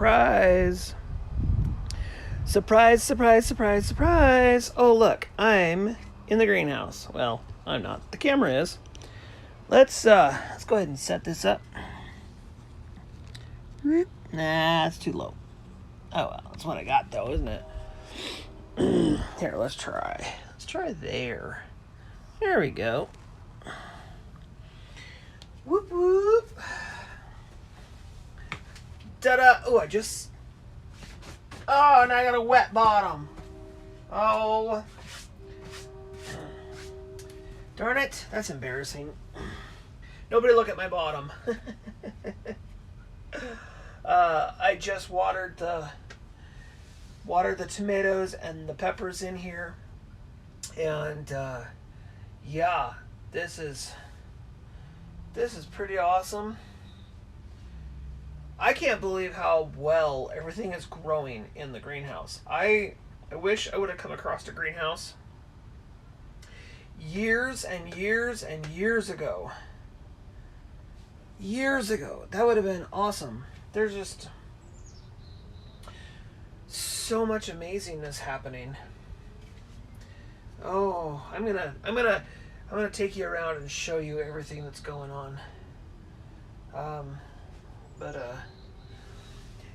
Surprise! Surprise, surprise, surprise, surprise! Oh, look, I'm in the greenhouse. Well, I'm not. The camera is. Let's go ahead and set this up. Nah, it's too low. Oh well, that's what I got though, isn't it? Here, let's try. Let's try there. There we go. Whoop whoop. Ta-da! Oh, Oh, and I got a wet bottom. Oh. Darn it. That's embarrassing. Nobody look at my bottom. I just watered the tomatoes and the peppers in here. And yeah, this is pretty awesome. I can't believe how well everything is growing in the greenhouse. I wish I would have come across a greenhouse years and years and years ago. Years ago. That would have been awesome. There's just so much amazingness happening. Oh, I'm gonna take you around and show you everything that's going on.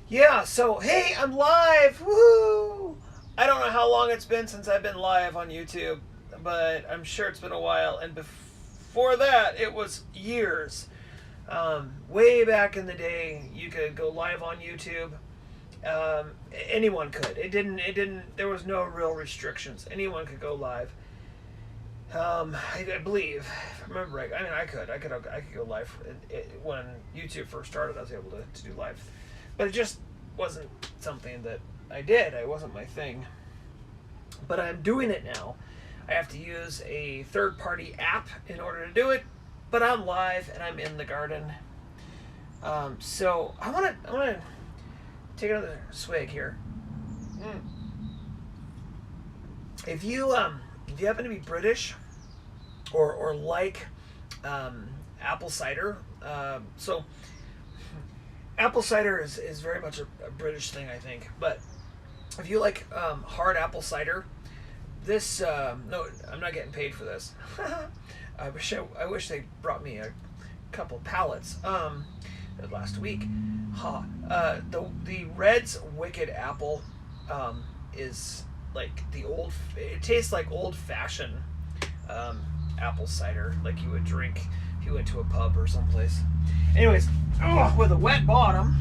Yeah, so hey, I'm live! Woohoo! I don't know how long it's been since I've been live on YouTube, but I'm sure it's been a while, and before that, it was years. Way back in the day, you could go live on YouTube. Anyone could. There was no real restrictions. Anyone could go live. I believe, if I remember right, I could go live. When YouTube first started, I was able to do live. But it just wasn't something that I did. It wasn't my thing. But I'm doing it now. I have to use a third-party app in order to do it. But I'm live and I'm in the garden. So I want to take another swig here. If you happen to be British or like apple cider, so apple cider is very much a British thing, I think. But if you like hard apple cider, this no, I'm not getting paid for this. I wish they brought me a couple pallets last week. The Red's Wicked Apple is like it tastes like old-fashioned apple cider, like you would drink if you went to a pub or someplace. Anyways, with a wet bottom,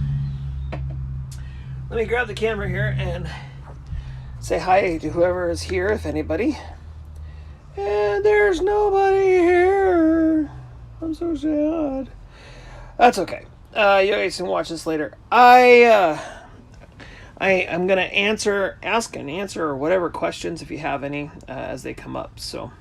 let me grab the camera here and say hi to whoever is here, if anybody. And there's nobody here. I'm so sad. That's okay. You guys can watch this later. I'm gonna ask and answer whatever questions if you have any as they come up. So,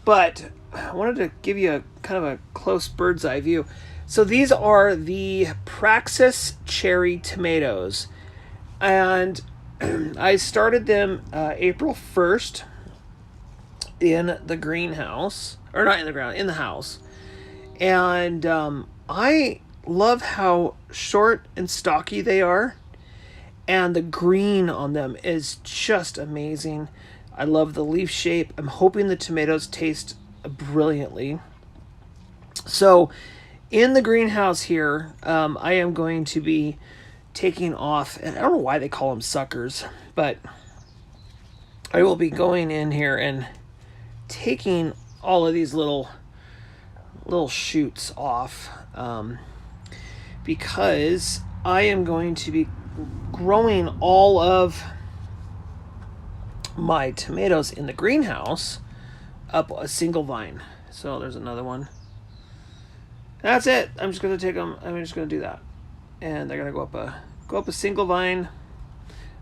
but I wanted to give you a kind of a close bird's eye view. So these are the Praxis cherry tomatoes, and I started them April 1st. In the greenhouse, or not in the ground, in the house. And I love how short and stocky they are, and the green on them is just amazing. I love the leaf shape. I'm hoping the tomatoes taste brilliantly. So in the greenhouse here, I am going to be taking off, and I don't know why they call them suckers, but I will be going in here and taking all of these little shoots off, because I am going to be growing all of my tomatoes in the greenhouse up a single vine. So there's another one. That's it. I'm just going to take them. I'm just going to do that, and they're going to go up a single vine.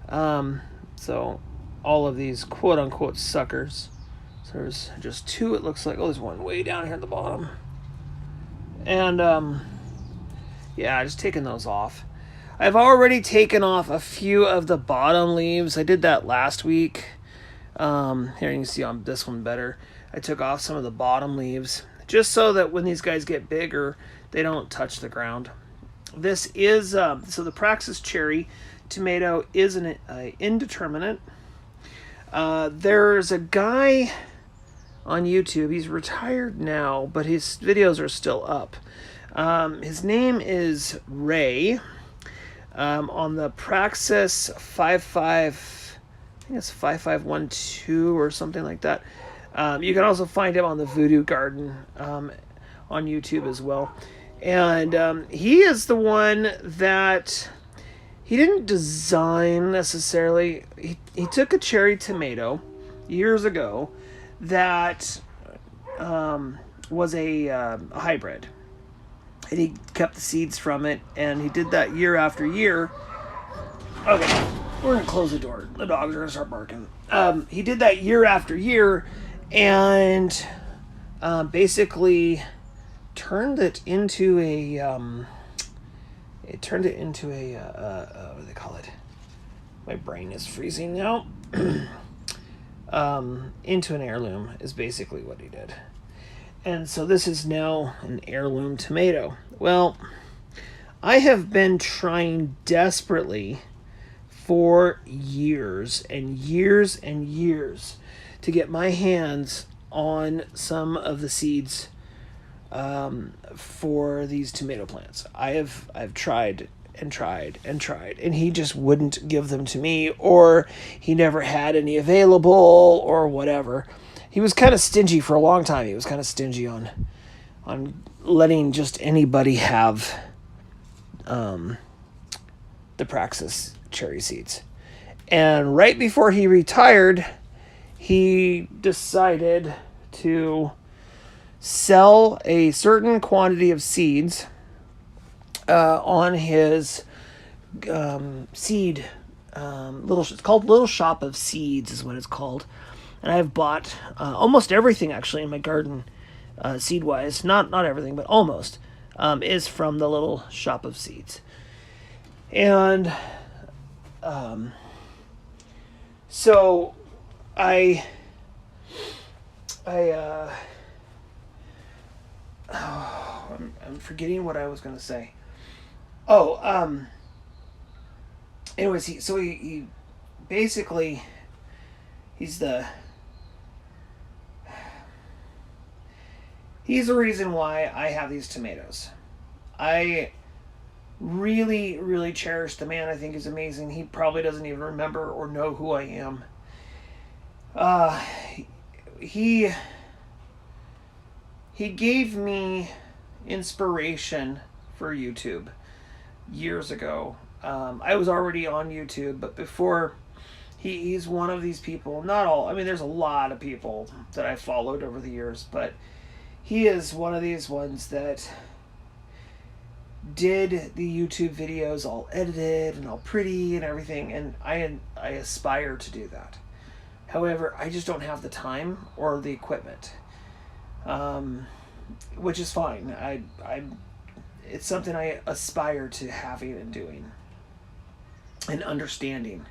So all of these quote unquote suckers. So there's just two, it looks like. Oh, there's one way down here at the bottom. And, yeah, just taking those off. I've already taken off a few of the bottom leaves. I did that last week. Here you can see on this one better. I took off some of the bottom leaves, just so that when these guys get bigger, they don't touch the ground. This is so the Praxis cherry tomato is an indeterminate. There's a guy on YouTube. He's retired now, but his videos are still up. His name is Ray. On the Praxis 55, I think it's 5512 or something like that. You can also find him on the Voodoo Garden on YouTube as well. And he is the one that he didn't design necessarily. He took a cherry tomato years ago that was a hybrid. And he kept the seeds from it, and he did that year after year. Okay, we're going to close the door. The dogs are going to start barking. He did that year after year, and basically turned it into a what do they call it? My brain is freezing now. Into an heirloom is basically what he did. And so this is now an heirloom tomato. Well, I have been trying desperately for years and years and years to get my hands on some of the seeds for these tomato plants. I've tried and tried and tried, and he just wouldn't give them to me, or he never had any available, or whatever. He was kind of stingy for a long time. He was kind of stingy on letting just anybody have the Praxis cherry seeds. And right before he retired, he decided to sell a certain quantity of seeds on his seed it's called Little Shop of Seeds is what it's called. And I've bought almost everything actually in my garden, seed wise. Not everything, but almost is from the Little Shop of Seeds. And so I'm forgetting what I was going to say. Anyways, he basically, he's the reason why I have these tomatoes. I really, really cherish the man. I think he's amazing. He probably doesn't even remember or know who I am. He gave me inspiration for YouTube years ago. I was already on YouTube, but before, he's one of these people. Not all. I mean, there's a lot of people that I followed over the years, but he is one of these ones that did the YouTube videos all edited and all pretty and everything, and I aspire to do that. However, I just don't have the time or the equipment, which is fine. It's something I aspire to having and doing and understanding.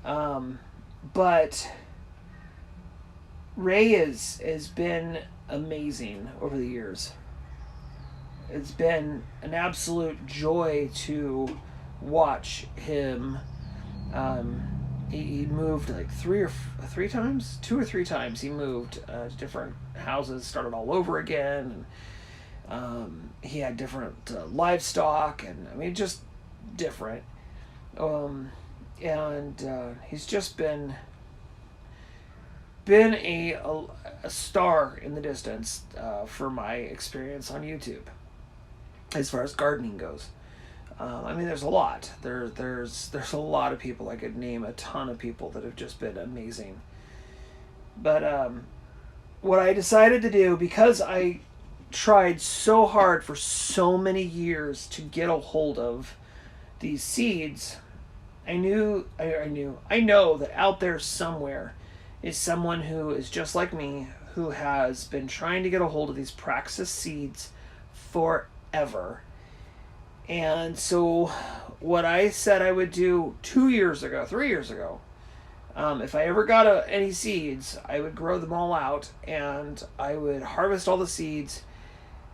But Ray has been amazing over the years. It's been an absolute joy to watch him. He moved like two or three times. He moved to different houses, started all over again. And, he had different livestock, and I mean, just different. He's just been a star in the distance for my experience on YouTube as far as gardening goes. I mean, there's a lot. There's a lot of people. I could name a ton of people that have just been amazing. But what I decided to do, because I tried so hard for so many years to get a hold of these seeds, I know that out there somewhere is someone who is just like me, who has been trying to get a hold of these Praxis seeds forever. And so what I said I would do 3 years ago, if I ever got any seeds, I would grow them all out, and I would harvest all the seeds,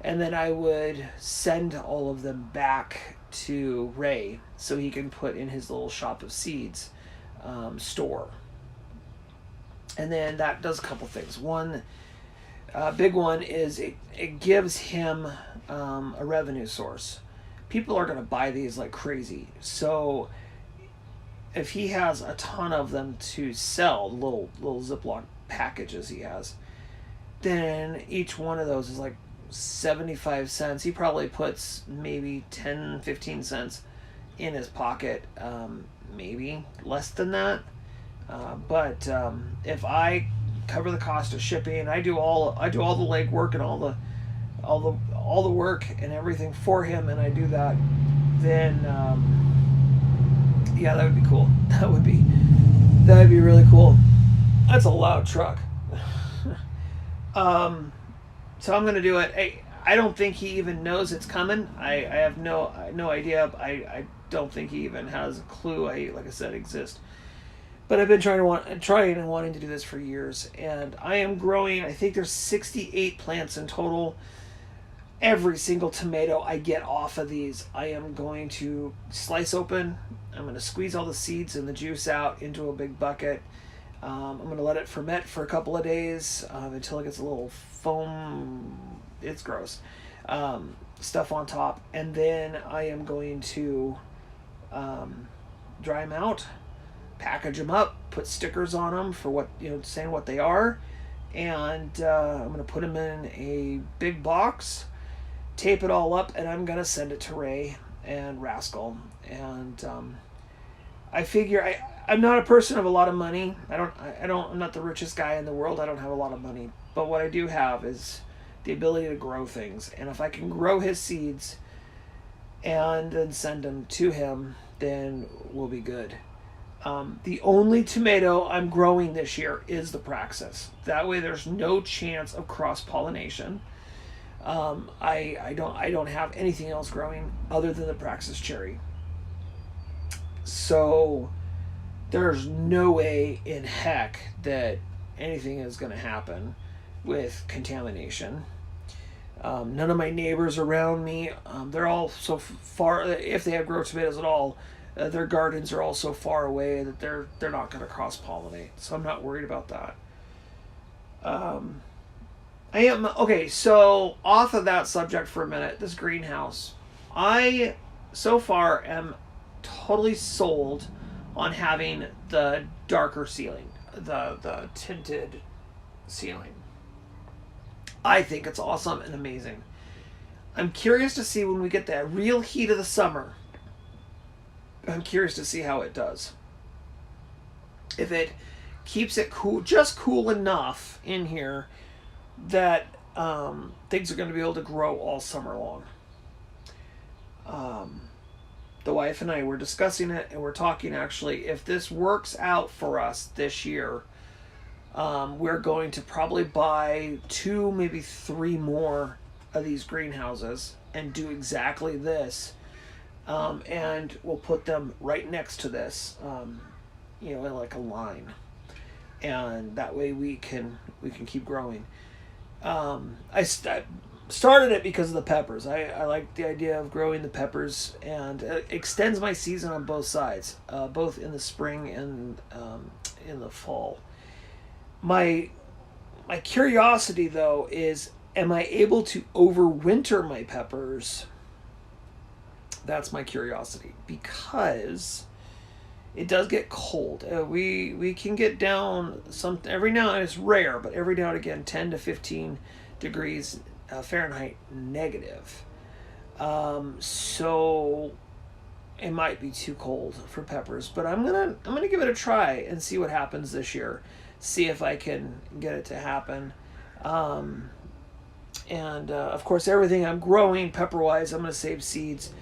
And then I would send all of them back to Ray so he can put in his little shop of seeds store. And then that does a couple things. One big one is it gives him a revenue source. People are going to buy these like crazy. So if he has a ton of them to sell, little Ziploc packages he has, then each one of those is like 75 cents. He probably puts maybe 10, 15 cents in his pocket, maybe less than that. But if I cover the cost of shipping, I do all the legwork and all the work and everything for him, and I do that, then yeah, that would be cool. That would be really cool. That's a loud truck. So I'm gonna do it. I don't think he even knows it's coming. I have no idea. I don't think he even has a clue. Like I said, exist. But I've been trying and wanting to do this for years, and I am growing. I think there's 68 plants in total. Every single tomato I get off of these, I am going to slice open. I'm going to squeeze all the seeds and the juice out into a big bucket. I'm going to let it ferment for a couple of days until it gets a little foam. It's gross. Stuff on top. And then I am going to dry them out, package them up, put stickers on them for what, saying what they are. And I'm going to put them in a big box, tape it all up, and I'm going to send it to Ray and Rascal. And I figure I'm not a person of a lot of money. I'm not the richest guy in the world. I don't have a lot of money. But what I do have is the ability to grow things. And if I can grow his seeds and then send them to him, then we'll be good. The only tomato I'm growing this year is the Praxis. That way there's no chance of cross-pollination. I don't have anything else growing other than the Praxis cherry. So there's no way in heck that anything is going to happen with contamination. None of my neighbors around me, they're all so far, if they have grown tomatoes at all, their gardens are all so far away that they're not going to cross-pollinate. So I'm not worried about that. Okay, so off of that subject for a minute, this greenhouse. I, so far, am totally sold on having the darker ceiling, the tinted ceiling. I think it's awesome and amazing. I'm curious to see when we get that real heat of the summer. I'm curious to see how it does. If it keeps it cool, just cool enough in here that things are going to be able to grow all summer long. The wife and I were discussing it, and we're talking actually, if this works out for us this year, we're going to probably buy 2, maybe 3 more of these greenhouses and do exactly this. And we'll put them right next to this, in like a line. And that way we can keep growing. I started it because of the peppers. I like the idea of growing the peppers, and it extends my season on both sides, both in the spring and in the fall. My curiosity, though, is, am I able to overwinter my peppers? That's my curiosity, because it does get cold. We can get down every now and then. It's rare, but every now and again, 10 to 15 degrees Fahrenheit negative. So it might be too cold for peppers, but I'm gonna give it a try and see what happens this year. See if I can get it to happen. And of course, everything I'm growing pepper-wise, I'm gonna save seeds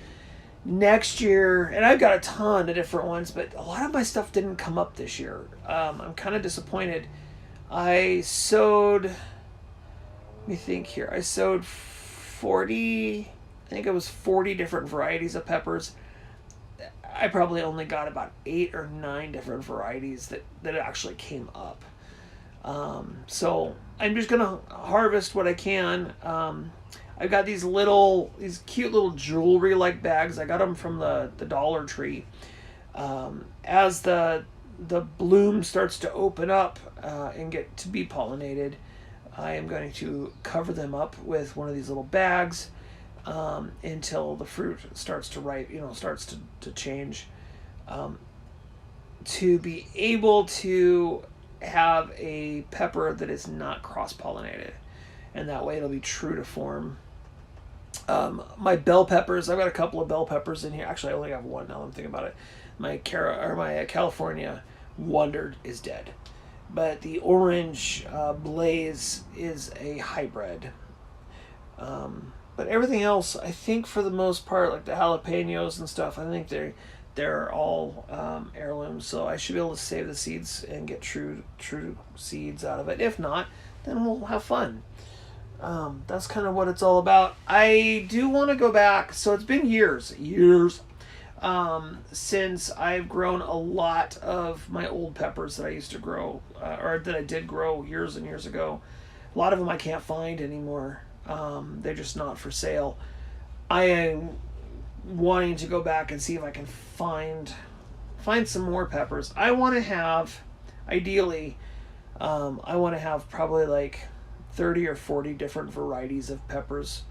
next year, and I've got a ton of different ones, but a lot of my stuff didn't come up this year. I'm kind of disappointed. I sowed, let me think here, I sowed 40, I think it was 40 different varieties of peppers. I probably only got about 8 or 9 different varieties that actually came up. So I'm just gonna harvest what I can. I've got these cute little jewelry-like bags. I got them from the Dollar Tree. As the bloom starts to open up and get to be pollinated, I am going to cover them up with one of these little bags until the fruit starts to ripe, starts to change, to be able to have a pepper that is not cross-pollinated. And that way it'll be true to form. My bell peppers, I've got a couple of bell peppers in here. Actually, I only have one now that I'm thinking about it. My California Wonder is dead. But the orange Blaze is a hybrid. But everything else, I think for the most part, like the jalapenos and stuff, I think they're all heirlooms. So I should be able to save the seeds and get true seeds out of it. If not, then we'll have fun. That's kind of what it's all about. I do want to go back. So it's been years since I've grown a lot of my old peppers that I used to grow, or that I did grow years and years ago. A lot of them I can't find anymore. They're just not for sale. I am wanting to go back and see if I can find some more peppers. I want to have, ideally, I want to have probably like 30 or 40 different varieties of peppers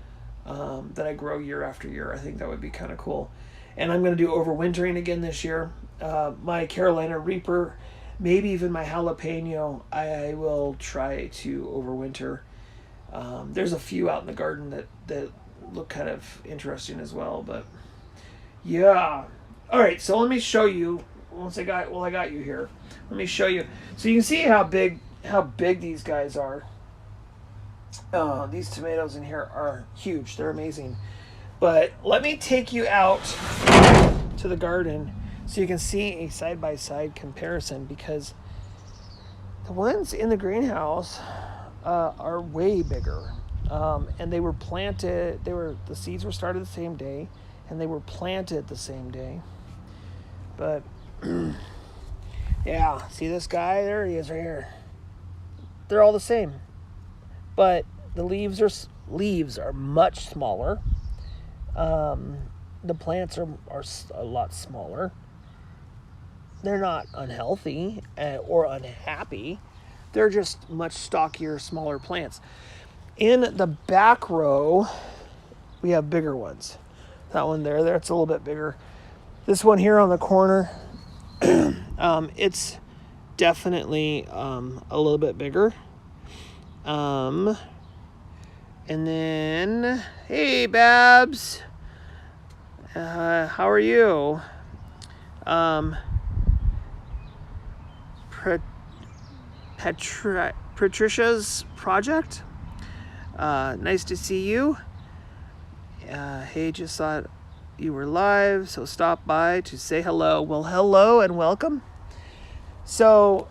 that I grow year after year. I think that would be kind of cool. And I'm going to do overwintering again this year. My Carolina Reaper, maybe even my jalapeno, I will try to overwinter. There's a few out in the garden that look kind of interesting as well. But yeah. All right, so let me show you. I got you here. Let me show you. So you can see how big these guys are. These tomatoes in here are huge. They're amazing. But let me take you out to the garden so you can see a side-by-side comparison, because the ones in the greenhouse are way bigger. And they were planted, the seeds were started the same day, and they were planted the same day. But yeah, see this guy? There he is right here. They're all the same. But the leaves are much smaller. The plants are a lot smaller. They're not unhealthy or unhappy. They're just much stockier, smaller plants. In the back row, we have bigger ones. That one there, it's a little bit bigger. This one here on the corner, it's definitely a little bit bigger. And then, hey, Babs. How are you? Patricia's project. Nice to see you. Hey, just thought you were live, so stop by to say hello. Well, hello and welcome. So,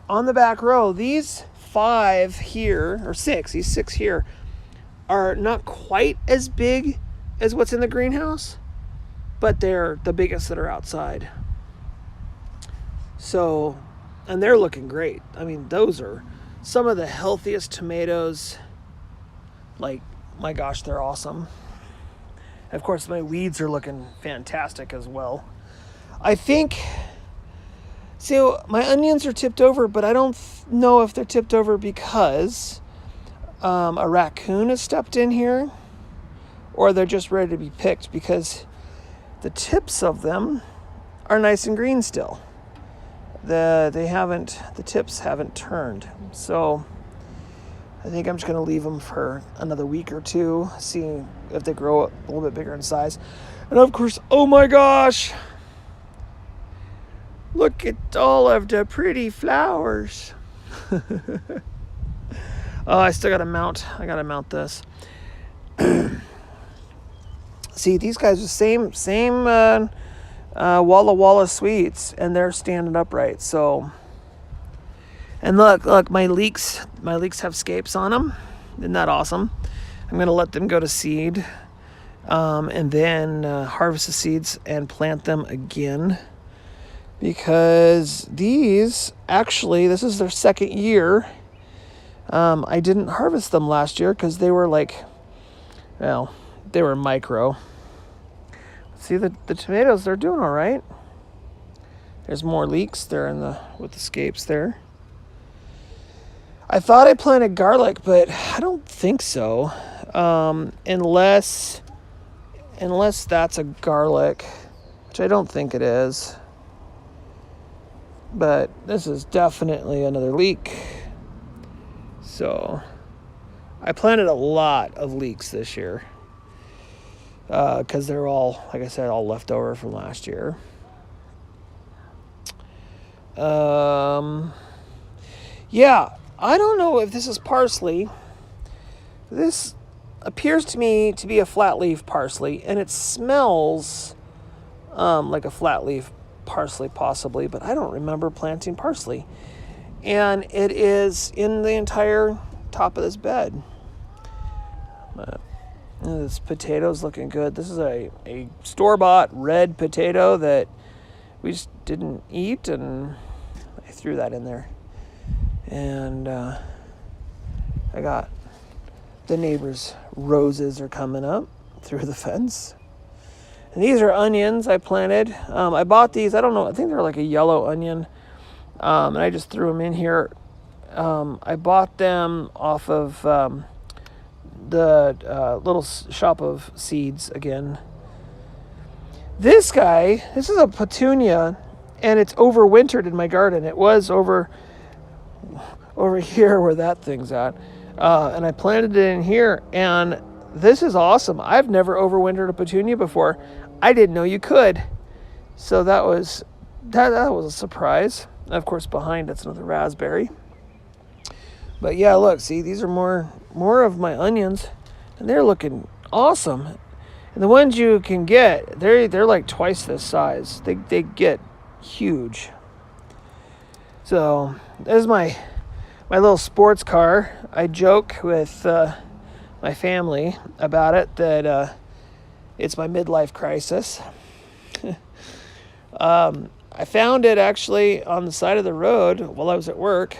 on the back row, these 5 here, or 6, these 6 here, are not quite as big as what's in the greenhouse, but they're the biggest that are outside. So, and they're looking great. I mean, those are some of the healthiest tomatoes. Like, my gosh, they're awesome. Of course, my weeds are looking fantastic as well. I think, so my onions are tipped over, but I don't know if they're tipped over because a raccoon has stepped in here, or they're just ready to be picked, because the tips of them are nice and green still. The tips haven't turned. So I think I'm just going to leave them for another week or two, see if they grow a little bit bigger in size. And of course, oh my gosh, look at all of the pretty flowers. Oh, I still got to mount. I got to mount this. See, these guys are same Walla Walla sweets, and they're standing upright. So, and look, my leeks have scapes on them. Isn't that awesome? I'm gonna let them go to seed, and then harvest the seeds and plant them again, because this is their second year. I didn't harvest them last year because they were like Well, they were micro. See, the tomatoes, they're doing all right. There's more leeks there with the scapes there. I thought I planted garlic, but I don't think so. Unless that's a garlic, which I don't think it is. But this is definitely another leek. So I planted a lot of leeks this year. Because they're all, like I said, all left over from last year. Yeah, I don't know if this is parsley. This appears to me to be a flat leaf parsley, and it smells like a flat leaf parsley possibly, but I don't remember planting parsley. And it is in the entire top of this bed. This potato's looking good. This is a store-bought red potato that we just didn't eat, and I threw that in there. And I got the neighbor's roses are coming up through the fence. And these are onions I planted. I bought these, I don't know, I think they're like a yellow onion. And I just threw them in here. I bought them off of the little shop of seeds again. This is a petunia, and it's overwintered in my garden. It was over here where that thing's at. And I planted it in here, and this is awesome. I've never overwintered a petunia before. I didn't know you could. So that was a surprise. And of course, behind it's another raspberry. But yeah, look, see, these are more of my onions, and they're looking awesome. And the ones you can get, they're like twice this size. They get huge. So this is my little sports car. I joke with my family about it that it's my midlife crisis. I found it actually on the side of the road while I was at work,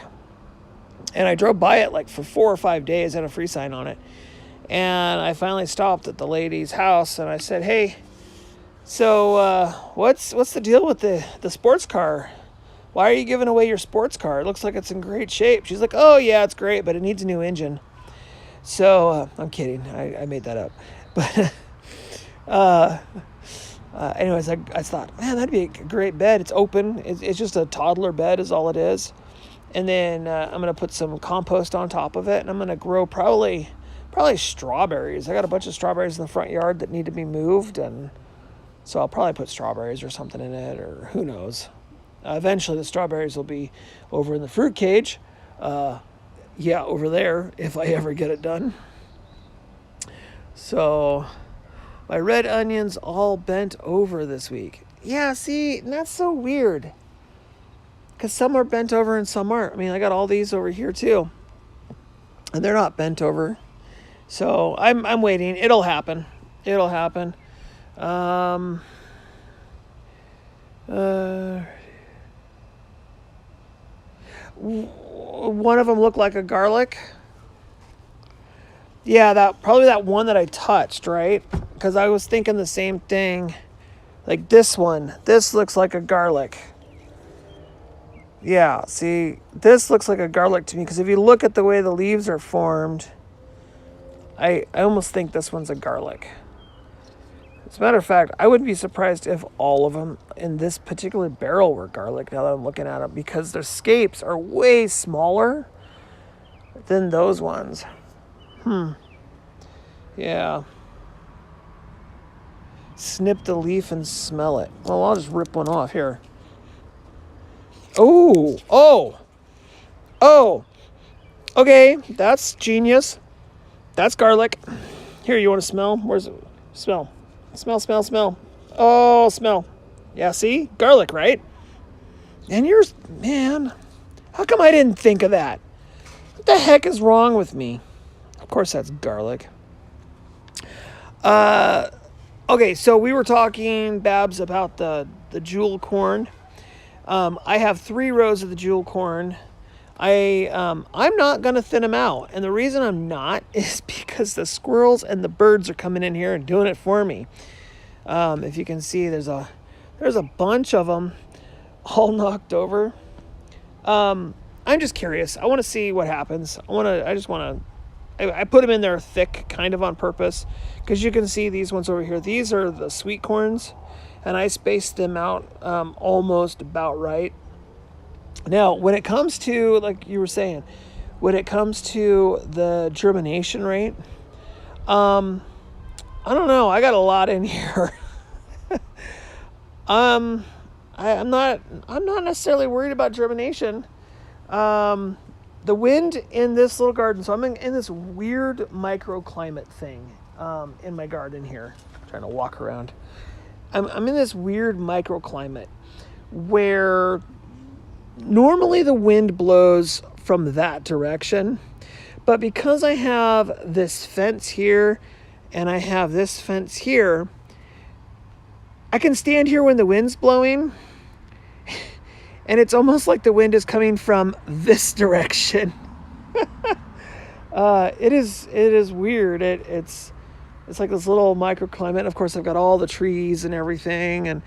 and I drove by it like for 4 or 5 days, had a free sign on it. And I finally stopped at the lady's house, and I said, "Hey, so what's the deal with the sports car? Why are you giving away your sports car? It looks like it's in great shape." She's like, "Oh yeah, it's great, but it needs a new engine." So I'm kidding. I made that up. But anyways, I thought, man, that'd be a great bed. It's open. It's just a toddler bed is all it is. And then I'm going to put some compost on top of it, and I'm going to grow probably strawberries. I got a bunch of strawberries in the front yard that need to be moved, and so I'll probably put strawberries or something in it, or who knows. Eventually the strawberries will be over in the fruit cage. Over there, if I ever get it done. So my red onions all bent over this week. Yeah, see, that's so weird. Because some are bent over and some aren't. I mean, I got all these over here too, and they're not bent over. So I'm waiting. It'll happen. One of them looked like a garlic. Yeah, probably that one that I touched, right? Because I was thinking the same thing. Like this one. This looks like a garlic. Yeah, see, this looks like a garlic to me, because if you look at the way the leaves are formed, I almost think this one's a garlic. As a matter of fact, I wouldn't be surprised if all of them in this particular barrel were garlic, now that I'm looking at them, because their scapes are way smaller than those ones. Yeah. Snip the leaf and smell it. Well, I'll just rip one off here. Oh. Okay, that's genius. That's garlic. Here, you want to smell? Where's it? Smell. Oh, smell. Yeah, see? Garlic, right? And yours, man, how come I didn't think of that? What the heck is wrong with me? Of course, that's garlic. Okay, so we were talking, Babs, about the jewel corn. I have 3 rows of the jewel corn. I'm not going to thin them out. And the reason I'm not is because the squirrels and the birds are coming in here and doing it for me. If you can see, there's a bunch of them all knocked over. I'm just curious. I want to see what happens. I put them in there thick, kind of on purpose, because you can see these ones over here. These are the sweet corns, and I spaced them out almost about right. Now, when it comes to, like you were saying, when it comes to the germination rate, I don't know. I got a lot in here. I'm not necessarily worried about germination. The wind in this little garden, so I'm in this weird microclimate thing in my garden here. I'm trying to walk around. I'm in this weird microclimate where normally the wind blows from that direction, but because I have this fence here and I have this fence here, I can stand here when the wind's blowing, and it's almost like the wind is coming from this direction. It is weird. It's like this little microclimate. Of course, I've got all the trees and everything, and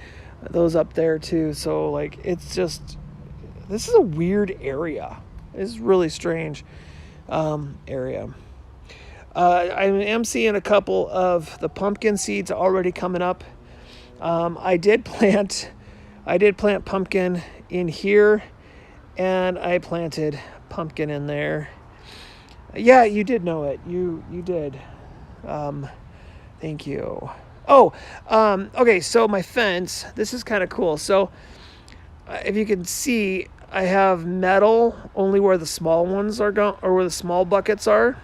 those up there too. So like, it's just, this is a weird area. It's really strange area. I am seeing a couple of the pumpkin seeds already coming up. I did plant pumpkin in here, and I planted pumpkin in there. Yeah, you did know it. You did. Thank you. Oh, okay. So my fence, this is kind of cool. So if you can see, I have metal only where the small ones are going, or where the small buckets are.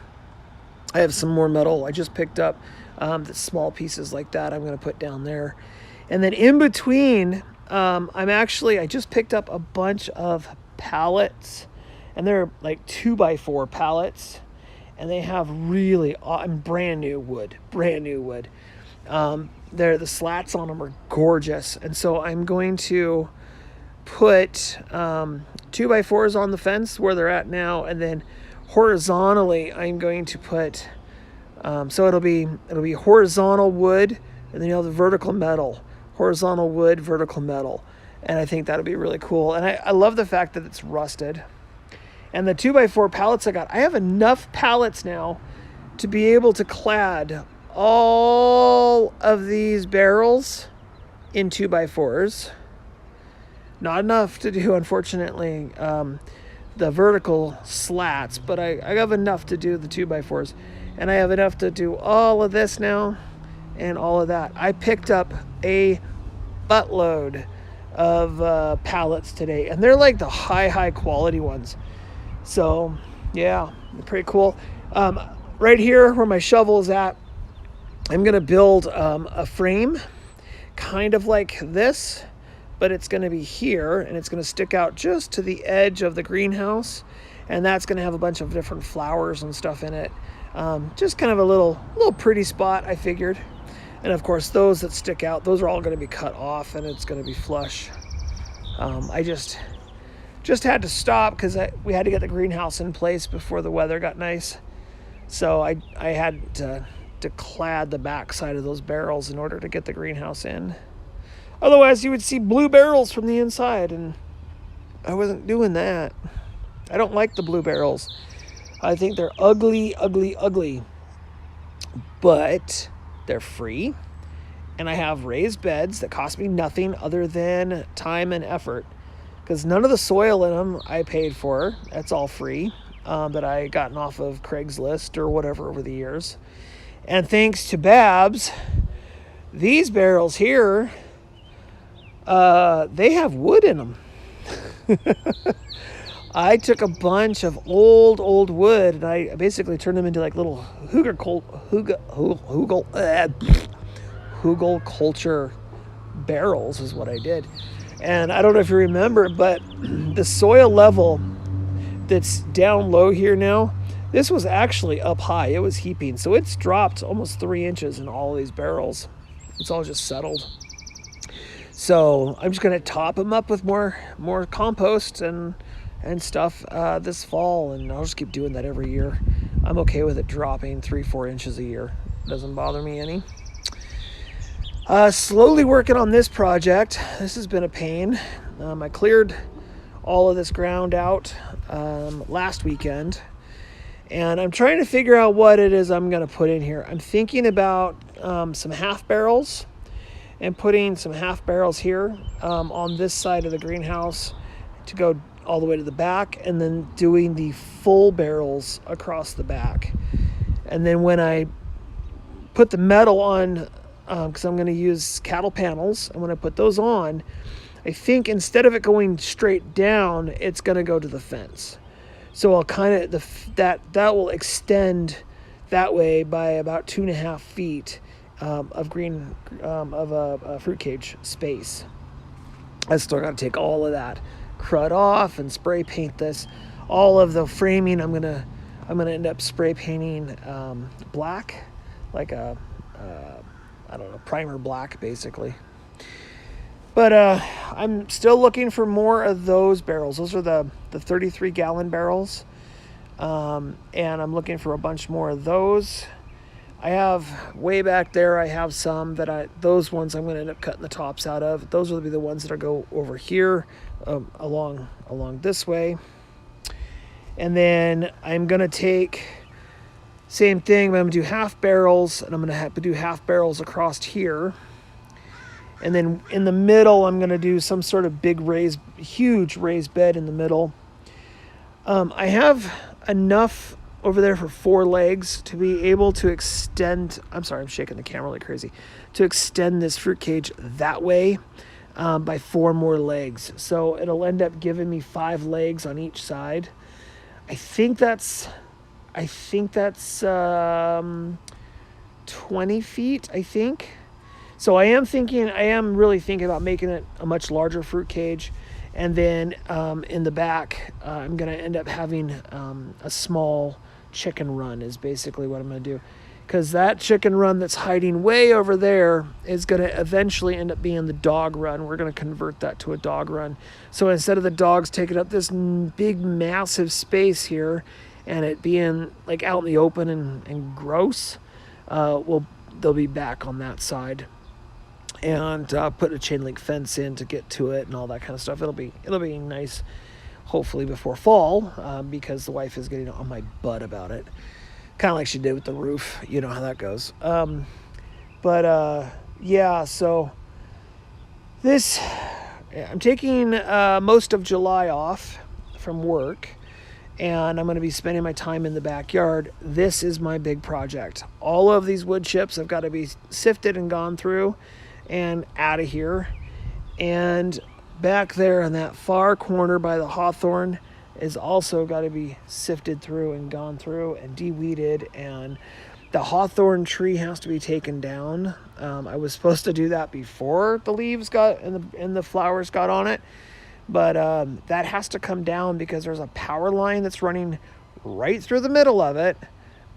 I have some more metal. I just picked up the small pieces like that. I'm going to put down there. And then in between, I just picked up a bunch of pallets, and they're like 2x4 pallets, and they have really brand new wood. The slats on them are gorgeous. And so I'm going to put 2x4s on the fence where they're at now, and then horizontally I'm going to put so it'll be horizontal wood, and then the vertical metal. Horizontal wood, vertical metal. And I think that'll be really cool. And I love the fact that it's rusted. And the 2x4 pallets I have enough pallets now to be able to clad all of these barrels in 2x4s. Not enough to do, unfortunately, the vertical slats, but I have enough to do the 2x4s. And I have enough to do all of this now and all of that. I picked up a buttload of pallets today, and they're like the high quality ones. So yeah, they're pretty cool. Right here where my shovel is at, I'm gonna build a frame kind of like this, but it's gonna be here, and it's gonna stick out just to the edge of the greenhouse, and that's gonna have a bunch of different flowers and stuff in it. Just kind of a little pretty spot, I figured. And of course, those that stick out, those are all going to be cut off, and it's going to be flush. I just had to stop because we had to get the greenhouse in place before the weather got nice. So I had to clad the back side of those barrels in order to get the greenhouse in. Otherwise, you would see blue barrels from the inside, and I wasn't doing that. I don't like the blue barrels. I think they're ugly. But they're free, and I have raised beds that cost me nothing other than time and effort, because none of the soil in them I paid for. That's all free, that I gotten off of Craigslist or whatever over the years. And thanks to Babs, these barrels here, they have wood in them. I took a bunch of old wood, and I basically turned them into like little hugel culture barrels is what I did. And I don't know if you remember, but the soil level that's down low here now, this was actually up high. It was heaping. So it's dropped almost 3 inches in all these barrels. It's all just settled. So I'm just going to top them up with more compost and and stuff this fall, and I'll just keep doing that every year. I'm okay with it dropping 3-4 inches a year. Doesn't bother me any. Slowly working on this project. This has been a pain. I cleared all of this ground out last weekend, and I'm trying to figure out what it is I'm going to put in here. I'm thinking about some half barrels and putting some half barrels here on this side of the greenhouse to go all the way to the back, and then doing the full barrels across the back. And then when I put the metal on, because I'm going to use cattle panels, and when I put those on, I think instead of it going straight down, it's going to go to the fence. So I'll kind of that will extend that way by about 2.5 feet of a fruit cage space. I still got to take all of that crud off and spray paint this. All of the framing I'm gonna end up spray painting black, like a I don't know, primer black basically. But I'm still looking for more of those barrels. Those are the 33 gallon barrels, and I'm looking for a bunch more of those. I have way back there, I have some that those ones I'm going to end up cutting the tops out of. Those will be the ones that go over here, along this way. And then I'm going to take, same thing, I'm going to do half barrels, and I'm going to have to do half barrels across here. And then in the middle, I'm going to do some sort of huge raised bed in the middle. I have enough over there for 4 legs to be able to extend, I'm sorry, I'm shaking the camera like crazy, to extend this fruit cage that way by 4 more legs. So it'll end up giving me 5 legs on each side. I think that's 20 feet, I think. So I am really thinking about making it a much larger fruit cage. And then in the back, I'm going to end up having a small chicken run is basically what I'm going to do. Because that chicken run that's hiding way over there is going to eventually end up being the dog run. We're going to convert that to a dog run. So instead of the dogs taking up this big, massive space here and it being like out in the open and gross, they'll be back on that side. And put a chain link fence in to get to it and all that kind of stuff. It'll be nice, hopefully before fall, because the wife is getting on my butt about it, kind of like she did with the roof. You know how that goes. Yeah. So I'm taking most of July off from work, and I'm going to be spending my time in the backyard. This is my big project. All of these wood chips have got to be sifted and gone through and out of here. And back there in that far corner by the hawthorn is also got to be sifted through and gone through and de-weeded, and the hawthorn tree has to be taken down. I was supposed to do that before the leaves got and the flowers got on it, but that has to come down because there's a power line that's running right through the middle of it,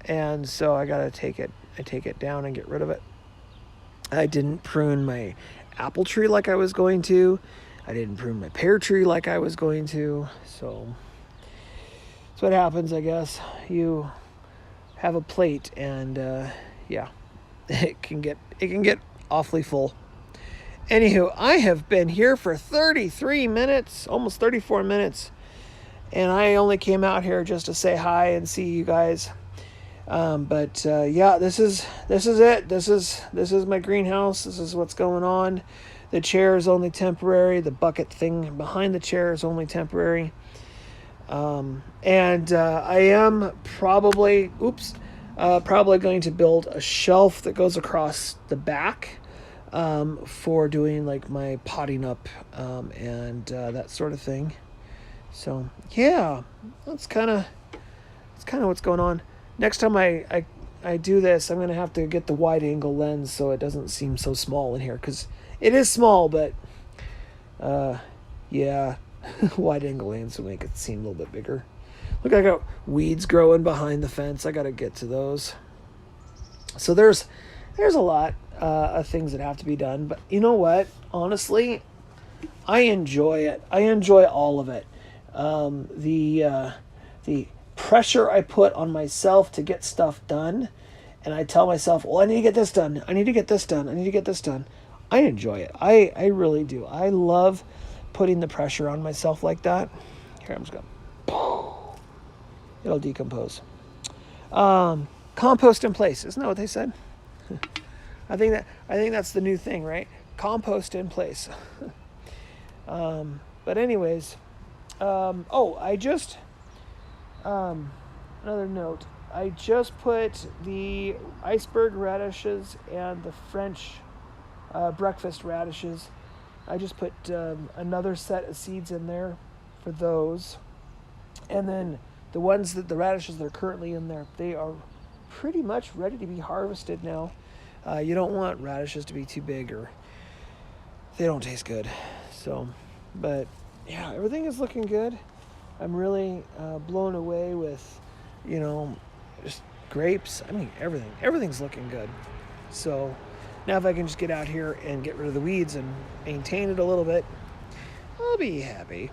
and so I got to take it down and get rid of it. I didn't prune my apple tree like I was going to. I didn't prune my pear tree like I was going to. So that's what happens, I guess. You have a plate, and yeah, it can get awfully full. Anywho, I have been here for 33 minutes, almost 34 minutes, and I only came out here just to say hi and see you guys. Yeah, this is it. This is my greenhouse. This is what's going on. The chair is only temporary. The bucket thing behind the chair is only temporary. I am probably going to build a shelf that goes across the back, for doing like my potting up, and that sort of thing. So yeah, that's kind of what's going on. Next time I do this, I'm going to have to get the wide angle lens so it doesn't seem so small in here, because it is small, but yeah, wide angle lens will make it seem a little bit bigger. Look, I got weeds growing behind the fence. I got to get to those. So there's a lot of things that have to be done, but you know what? Honestly, I enjoy it. I enjoy all of it. the pressure I put on myself to get stuff done, and I tell myself, well, I need to get this done. I need to get this done. I need to get this done. I enjoy it. I really do. I love putting the pressure on myself like that. Here, I'm just going. It'll decompose. Compost in place. Isn't that what they said? I think that's the new thing, right? Compost in place. But anyways, I just another note. I just put the iceberg radishes and the French breakfast radishes. I just put another set of seeds in there for those, and then the radishes that are currently in there, they are pretty much ready to be harvested now. You don't want radishes to be too big, or they don't taste good. So, but yeah, everything is looking good. I'm really blown away with, just grapes. I mean, everything's looking good. So now if I can just get out here and get rid of the weeds and maintain it a little bit, I'll be happy.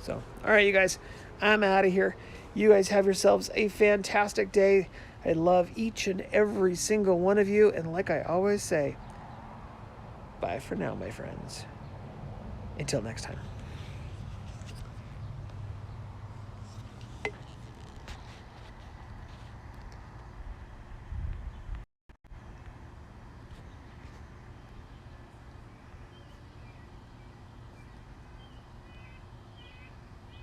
So, all right, you guys, I'm out of here. You guys have yourselves a fantastic day. I love each and every single one of you. And like I always say, bye for now, my friends. Until next time.